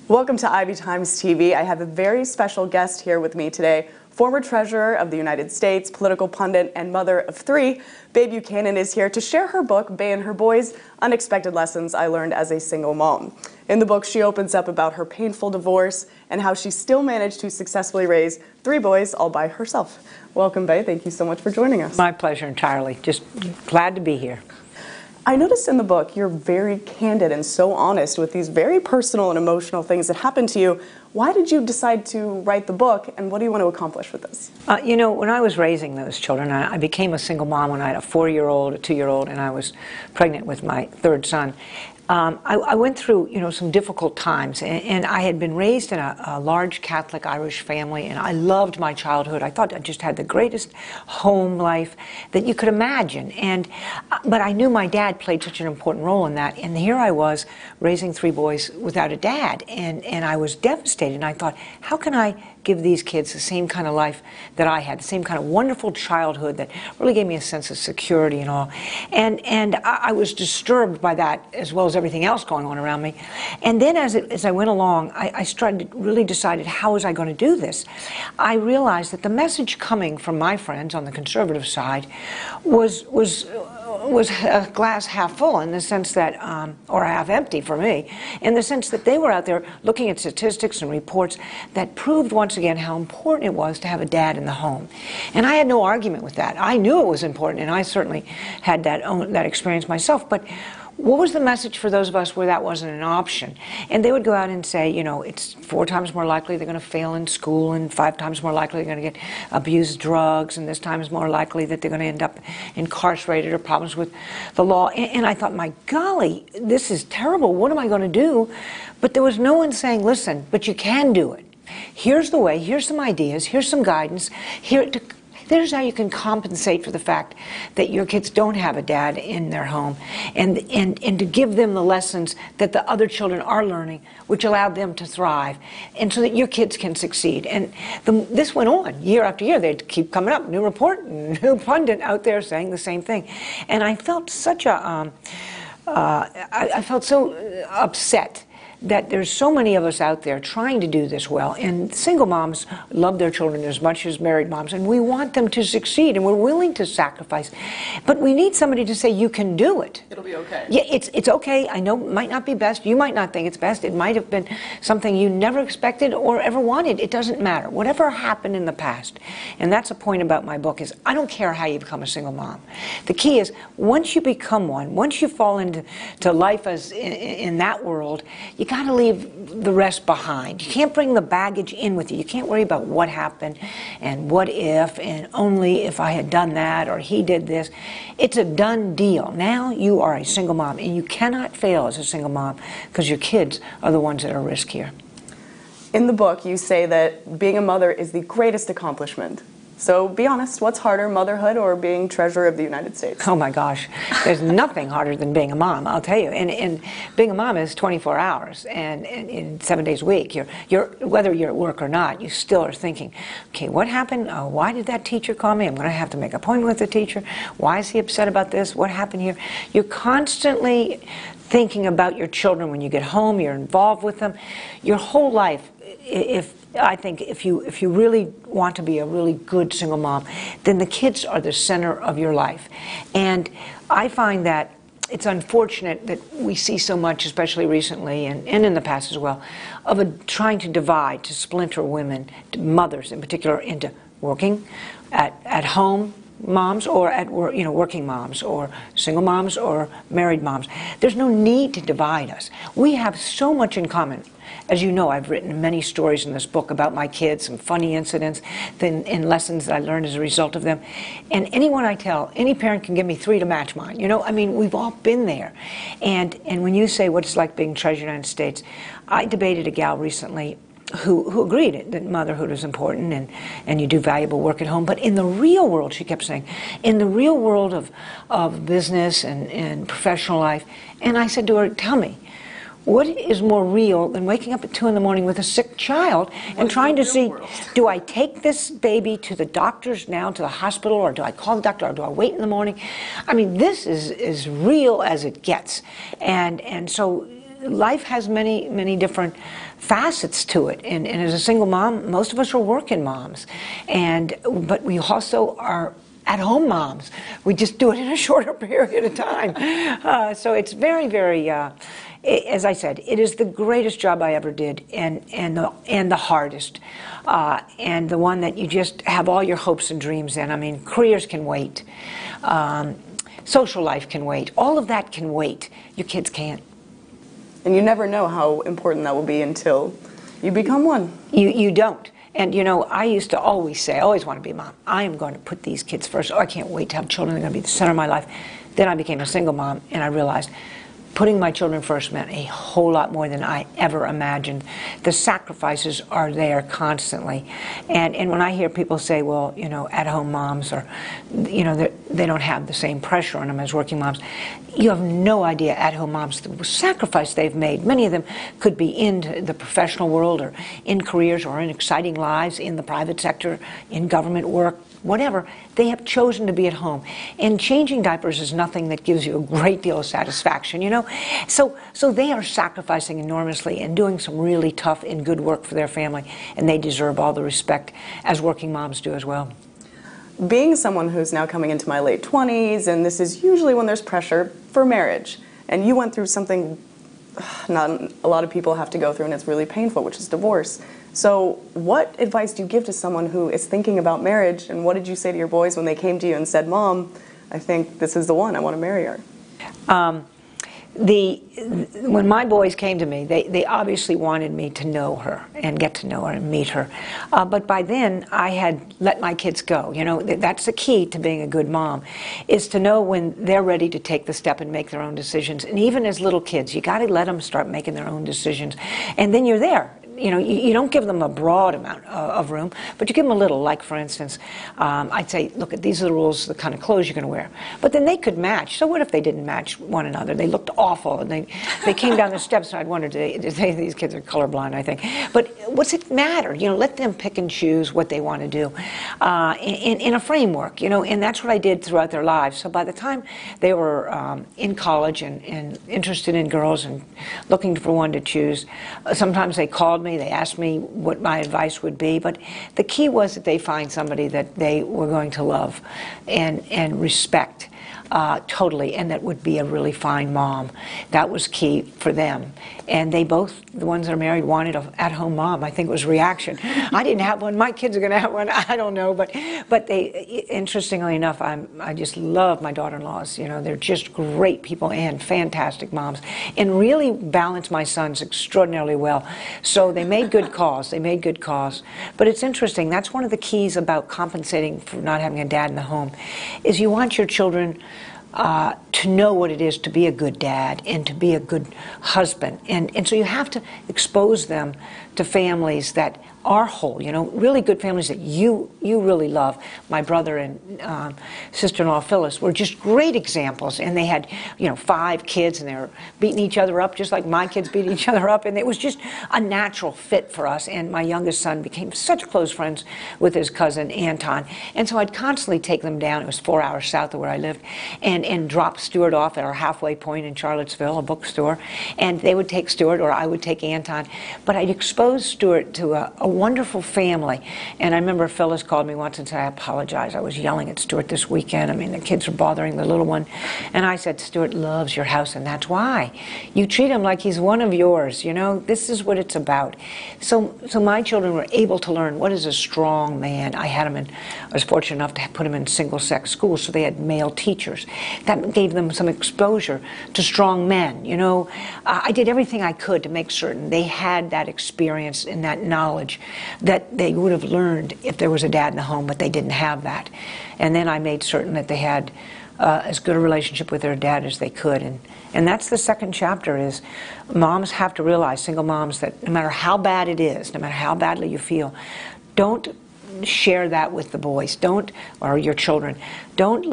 Welcome to IBTimesTV. I have a very special guest here with me today. Former Treasurer of the United States, political pundit, and mother of three, Bay Buchanan is here to share her book, Bay and Her Boys: Unexpected Lessons I Learned as a Single Mom. In the book, she opens up about her painful divorce and how she still managed to successfully raise three boys all by herself. Welcome, Bay. Thank you so much for joining us. My pleasure entirely. Just glad to be here. I noticed in the book you're very candid and so honest with these very personal and emotional things that happened to you. Why did you decide to write the book, and what do you want to accomplish with this? You know, when I was raising those children, I became a single mom when I had a 4-year-old, a 2-year-old, and I was pregnant with my third son. I went through, some difficult times, and I had been raised in a large Catholic Irish family, and I loved my childhood. I thought I just had the greatest home life that you could imagine, but I knew my dad played such an important role in that, and here I was raising three boys without a dad, and I was devastated, and I thought, how can I give these kids the same kind of life that I had, the same kind of wonderful childhood that really gave me a sense of security and all. And I was disturbed by that, as well as everything else going on around me. And then as I went along, I started to really decided, how was I going to do this? I realized that the message coming from my friends on the conservative side was a glass half full, in the sense that, or half empty for me, in the sense that they were out there looking at statistics and reports that proved once again how important it was to have a dad in the home. And I had no argument with that. I knew it was important, and I certainly had that experience myself. But what was the message for those of us where that wasn't an option? And they would go out and say, it's 4 times more likely they're going to fail in school, and 5 times more likely they're going to get abused drugs, and this time is more likely that they're going to end up incarcerated or problems with the law. And I thought, my golly, this is terrible. What am I going to do? But there was no one saying, listen, but you can do it. Here's the way. Here's some ideas. Here's some guidance. There's how you can compensate for the fact that your kids don't have a dad in their home, and to give them the lessons that the other children are learning, which allowed them to thrive, and so that your kids can succeed. And this went on year after year. They'd keep coming up, new report, new pundit out there saying the same thing. And I felt such a, I felt so upset that there's so many of us out there trying to do this well, and single moms love their children as much as married moms, and we want them to succeed, and we're willing to sacrifice, but we need somebody to say, you can do it. It'll be okay. Yeah, it's okay. I know it might not be best. You might not think it's best. It might have been something you never expected or ever wanted. It doesn't matter. Whatever happened in the past, and that's a point about my book, is I don't care how you become a single mom. The key is, once you become one, once you fall into life as in that world, you got to leave the rest behind. You can't bring the baggage in with you. You can't worry about what happened and what if and only if I had done that or he did this. It's a done deal. Now you are a single mom, and you cannot fail as a single mom because your kids are the ones that are at risk here. In the book, you say that being a mother is the greatest accomplishment. So be honest, what's harder, motherhood or being Treasurer of the United States? Oh my gosh, there's nothing harder than being a mom, I'll tell you. And being a mom is 24 hours and 7 days a week. Whether you're at work or not, you still are thinking, okay, what happened? Why did that teacher call me? I'm going to have to make an appointment with the teacher. Why is he upset about this? What happened here? You're constantly thinking about your children when you get home. You're involved with them. Your whole life, I think if you really want to be a really good single mom, then the kids are the center of your life. And I find that it's unfortunate that we see so much, especially recently and in the past as well, of trying to divide, to splinter women, mothers in particular, into working at home moms, or at work, working moms, or single moms, or married moms. There's no need to divide us. We have so much in common. As you know, I've written many stories in this book about my kids, some funny incidents and lessons that I learned as a result of them. And anyone I tell, any parent can give me 3 to match mine. I mean, we've all been there. And when you say what it's like being Treasurer of the United States, I debated a gal recently who agreed that motherhood is important and you do valuable work at home. But in the real world, she kept saying, in the real world of business and professional life, and I said to her, tell me, what is more real than waking up at 2 in the morning with a sick child and trying to see, do I take this baby to the doctors now, to the hospital, or do I call the doctor, or do I wait in the morning? I mean, this is as real as it gets. And so life has many, many different facets to it. And as a single mom, most of us are working moms. But we also are at-home moms. We just do it in a shorter period of time. So it's very, very, as I said, it is the greatest job I ever did, and the hardest, and the one that you just have all your hopes and dreams in. I mean, careers can wait. Social life can wait. All of that can wait. Your kids can't. And you never know how important that will be until you become one. You don't. And you know, I used to always say, I always want to be a mom. I am going to put these kids first. Oh, I can't wait to have children. They're going to be the center of my life. Then I became a single mom, and I realized putting my children first meant a whole lot more than I ever imagined. The sacrifices are there constantly. And when I hear people say, well, you know, at-home moms, or, you know, they don't have the same pressure on them as working moms, you have no idea, at-home moms, the sacrifice they've made. Many of them could be in the professional world, or in careers, or in exciting lives, in the private sector, in government work, whatever. They have chosen to be at home. And changing diapers is nothing that gives you a great deal of satisfaction, you know. So they are sacrificing enormously and doing some really tough and good work for their family, and they deserve all the respect as working moms do as well. Being someone who's now coming into my late 20s, and this is usually when there's pressure for marriage, and you went through something not a lot of people have to go through, and it's really painful, which is divorce. So what advice do you give to someone who is thinking about marriage, and what did you say to your boys when they came to you and said, Mom, I think this is the one, I want to marry her? When my boys came to me, they obviously wanted me to know her and get to know her and meet her. But by then, I had let my kids go. You know, that's the key to being a good mom, is to know when they're ready to take the step and make their own decisions. And even as little kids, you got to let them start making their own decisions. And then you're there. You know, you don't give them a broad amount of room, but you give them a little. Like, for instance, I'd say, look, these are the rules, the kind of clothes you're going to wear. But then they could match. So what if they didn't match one another? They looked awful, and they came down the steps, and I'd wonder, these kids are colorblind, I think. But what's it matter? You know, let them pick and choose what they want to do in a framework, you know, and that's what I did throughout their lives. So by the time they were in college and interested in girls and looking for one to choose, sometimes they called me. They asked me what my advice would be, but the key was that they find somebody that they were going to love and respect totally, and that would be a really fine mom. That was key for them. And they both, the ones that are married, wanted an at-home mom. I think it was reaction. I didn't have one. My kids are going to have one. I don't know. But they, interestingly enough, I just love my daughter-in-laws. You know, they're just great people and fantastic moms, and really balance my sons extraordinarily well. So they made good calls. They made good calls. But it's interesting. That's one of the keys about compensating for not having a dad in the home, is you want your children to know what it is to be a good dad and to be a good husband. And so you have to expose them to families that are whole, you know, really good families that you really love. My brother and sister-in-law Phyllis were just great examples, and they had, you know, 5 kids, and they were beating each other up just like my kids beat each other up, and it was just a natural fit for us. And my youngest son became such close friends with his cousin Anton, and so I'd constantly take them down. It was 4 hours south of where I lived, and drop Stuart off at our halfway point in Charlottesville, a bookstore, and they would take Stuart, or I would take Anton, but I'd expose Stuart to a wonderful family. And I remember Phyllis called me once and said, I apologize, I was yelling at Stuart this weekend. I mean, the kids are bothering the little one. And I said, Stuart loves your house, and that's why. You treat him like he's one of yours, you know? This is what it's about. So my children were able to learn what is a strong man. I was fortunate enough to put them in single-sex schools, so they had male teachers. That gave them some exposure to strong men, you know? I did everything I could to make certain they had that experience and that knowledge that they would have learned if there was a dad in the home, but they didn't have that. And then I made certain that they had as good a relationship with their dad as they could. And that's the second chapter, is moms have to realize, single moms, that no matter how bad it is, no matter how badly you feel, don't share that with the boys, or your children. Don't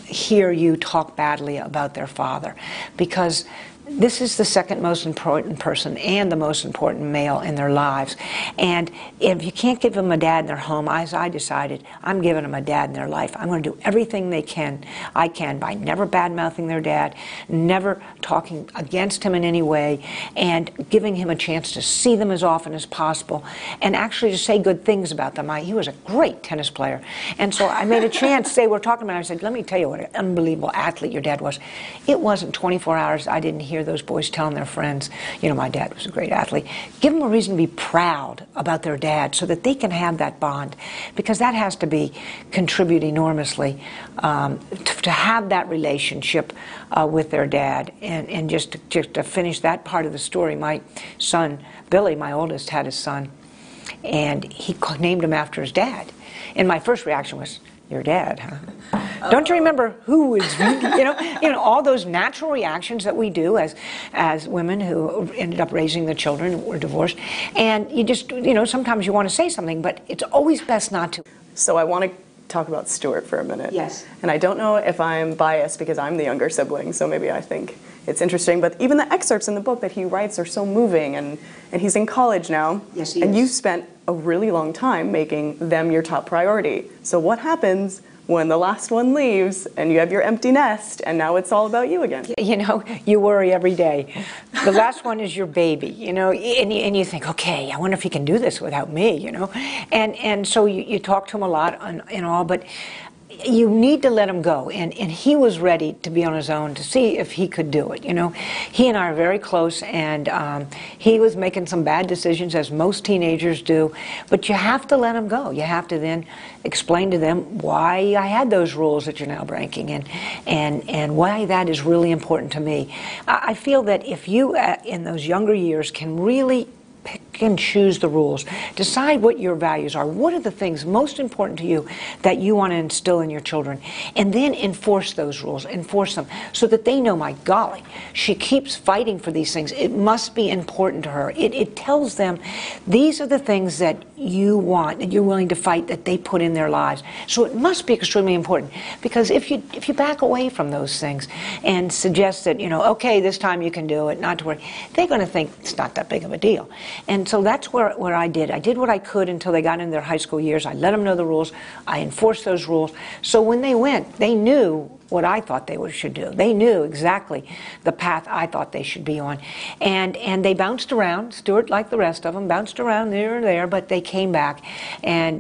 hear you talk badly about their father, because this is the second most important person and the most important male in their lives. And if you can't give them a dad in their home, as I decided, I'm giving them a dad in their life. I'm going to do everything I can by never bad-mouthing their dad, never talking against him in any way, and giving him a chance to see them as often as possible, and actually to say good things about them. He was a great tennis player. And so I made a chance, they were talking about it, I said, let me tell you what an unbelievable athlete your dad was. It wasn't 24 hours I didn't hear those boys telling their friends, you know, my dad was a great athlete. Give them a reason to be proud about their dad so that they can have that bond, because that has to contribute enormously to have that relationship with their dad. And just to finish that part of the story, my son, Billy, my oldest, had his son, and he named him after his dad. And my first reaction was, your dad, huh? Don't you remember who is, you know, all those natural reactions that we do as women who ended up raising the children who were divorced. And you just, you know, sometimes you want to say something, but it's always best not to. So I want to talk about Stuart for a minute. Yes. And I don't know if I'm biased because I'm the younger sibling, so maybe I think it's interesting, but even the excerpts in the book that he writes are so moving, and he's in college now. Yes, he is. And you've spent a really long time making them your top priority. So what happens when the last one leaves and you have your empty nest and now it's all about you again? You know, you worry every day. The last one is your baby, you know, and you think, okay, I wonder if he can do this without me, you know. And so you talk to him a lot and all, but you need to let him go, and he was ready to be on his own to see if he could do it. You know, he and I are very close, and he was making some bad decisions, as most teenagers do, but you have to let him go. You have to then explain to them why I had those rules that you're now breaking, and why that is really important to me. I feel that if you in those younger years can really pick and choose the rules, decide what your values are, what are the things most important to you that you want to instill in your children, and then enforce those rules, enforce them, so that they know, my golly, she keeps fighting for these things. It must be important to her. It tells them these are the things that you want, that you're willing to fight, that they put in their lives. So it must be extremely important, because if you back away from those things and suggest that, you know, okay, this time you can do it, not to worry, they're going to think it's not that big of a deal. And so that's where I did. I did what I could until they got into their high school years. I let them know the rules. I enforced those rules. So when they went, they knew what I thought they should do. They knew exactly the path I thought they should be on. And they bounced around. Stuart, like the rest of them, bounced around there and there, but they came back and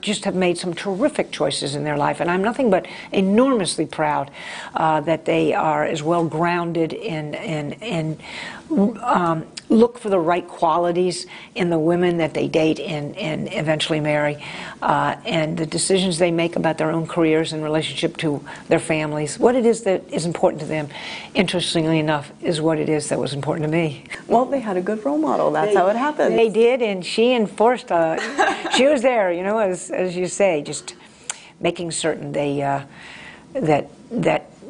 just have made some terrific choices in their life. And I'm nothing but enormously proud that they are as well grounded in look for the right qualities in the women that they date and eventually marry, and the decisions they make about their own careers in relationship to their families. What it is that is important to them, interestingly enough, is what it is that was important to me. Well, they had a good role model. That's how it happened. They did, and she enforced. She was there, you know, as you say, just making certain that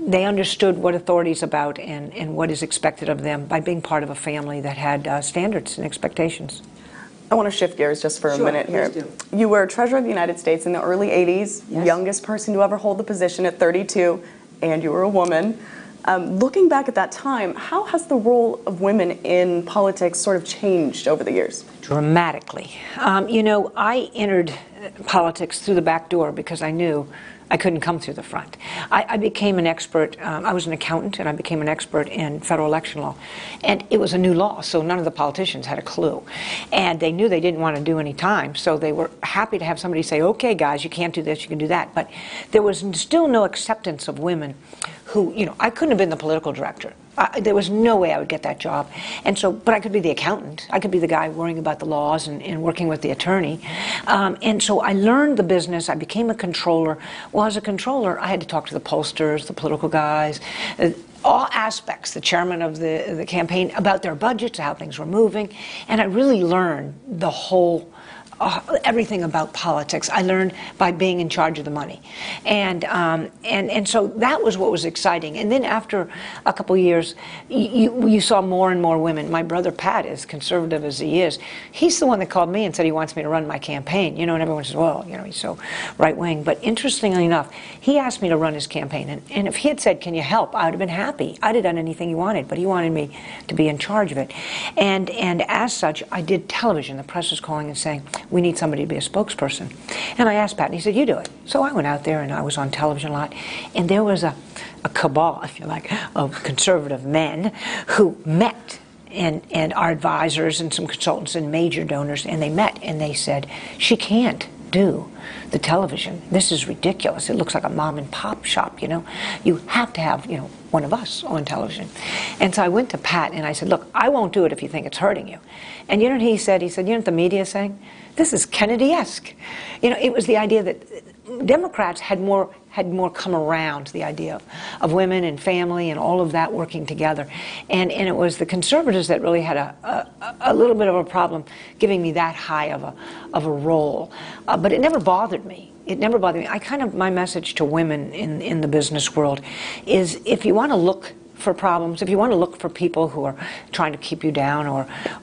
they understood what authority is about and what is expected of them by being part of a family that had standards and expectations. I want to shift gears just for a minute here. You were Treasurer of the United States in the early 80s, yes. Youngest person to ever hold the position at 32, and you were a woman. Looking back at that time, how has the role of women in politics sort of changed over the years? Dramatically. You know, I entered politics through the back door because I knew I couldn't come through the front. I became an expert. I was an accountant, and I became an expert in federal election law. And it was a new law, so none of the politicians had a clue. And they knew they didn't want to do any time, so they were happy to have somebody say, okay, guys, you can't do this, you can do that. But there was still no acceptance of women who, you know, I couldn't have been the political director. There was no way I would get that job. And so, but I could be the accountant. I could be the guy worrying about the laws and working with the attorney. And so I learned the business. I became a controller. Well, as a controller, I had to talk to the pollsters, the political guys, all aspects, the chairman of the campaign, about their budgets, how things were moving. And I really learned the whole everything about politics. I learned by being in charge of the money. And so that was what was exciting. And then after a couple years, you saw more and more women. My brother Pat, as conservative as he is, he's the one that called me and said he wants me to run my campaign. You know, and everyone says, well, you know, he's so right-wing. But interestingly enough, he asked me to run his campaign. And if he had said, can you help, I would have been happy. I'd have done anything he wanted, but he wanted me to be in charge of it. And as such, I did television. The press was calling and saying, we need somebody to be a spokesperson. And I asked Pat, and he said, you do it. So I went out there, and I was on television a lot. And there was a cabal, if you like, of conservative men who met, and our advisors and some consultants and major donors, and they met, and they said, she can't do the television. This is ridiculous. It looks like a mom and pop shop, you know. You have to have, you know, one of us on television. And so I went to Pat and I said, look, I won't do it if you think it's hurting you. And you know what he said? He said, you know what the media is saying? This is Kennedy-esque. You know, it was the idea that Democrats had more come around to the idea of women and family and all of that working together. And it was the conservatives that really had a little bit of a problem giving me that high of a role. But it never bothered me. It never bothered me. My message to women in the business world is, if you want to look for problems, if you want to look for people who are trying to keep you down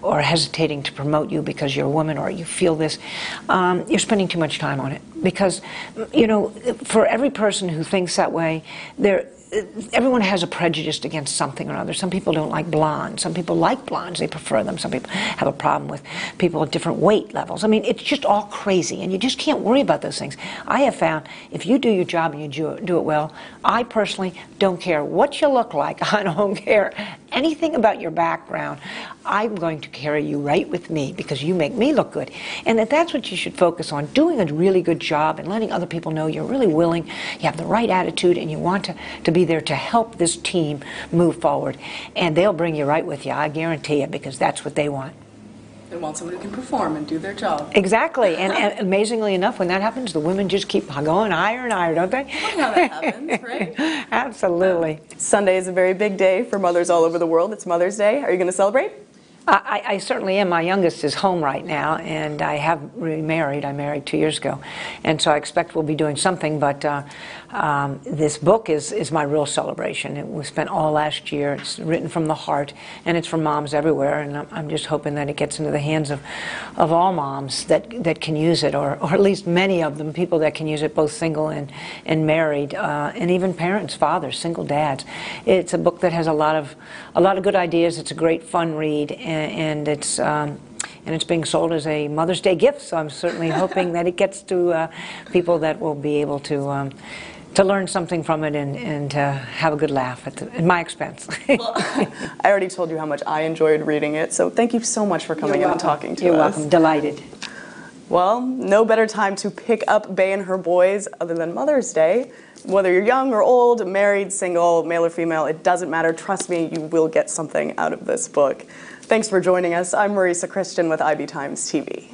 or hesitating to promote you because you're a woman or you feel this, you're spending too much time on it. Because, you know, for every person who thinks that way, everyone has a prejudice against something or other. Some people don't like blondes. Some people like blondes. They prefer them. Some people have a problem with people at different weight levels. I mean, it's just all crazy, and you just can't worry about those things. I have found if you do your job and you do it well, I personally don't care what you look like. I don't care anything about your background. I'm going to carry you right with me because you make me look good. And that's what you should focus on, doing a really good job and letting other people know you're really willing, you have the right attitude, and you want to be there to help this team move forward. And they'll bring you right with you, I guarantee it, because that's what they want. They want someone who can perform and do their job. Exactly. And amazingly enough, when that happens, the women just keep going higher and higher, don't they? Funny how that happens, right? Absolutely. Sunday is a very big day for mothers all over the world. It's Mother's Day. Are you going to celebrate? I certainly am. My youngest is home right now, and I have remarried. I married 2 years ago, and so I expect we'll be doing something, but this book is my real celebration. It was spent all last year. It's written from the heart, and it's for moms everywhere, and I'm just hoping that it gets into the hands of all moms that can use it, or at least many of them, people that can use it, both single and married, and even parents, fathers, single dads. It's a book that has a lot of good ideas. It's a great fun read, and it's being sold as a Mother's Day gift, so I'm certainly hoping that it gets to people that will be able to learn something from it and have a good laugh at my expense. Well, I already told you how much I enjoyed reading it, so thank you so much for coming in and talking to us. You're welcome. Delighted. Well, no better time to pick up Bay and her boys other than Mother's Day. Whether you're young or old, married, single, male or female, it doesn't matter. Trust me, you will get something out of this book. Thanks for joining us. I'm Marisa Krystian with IBTimesTV.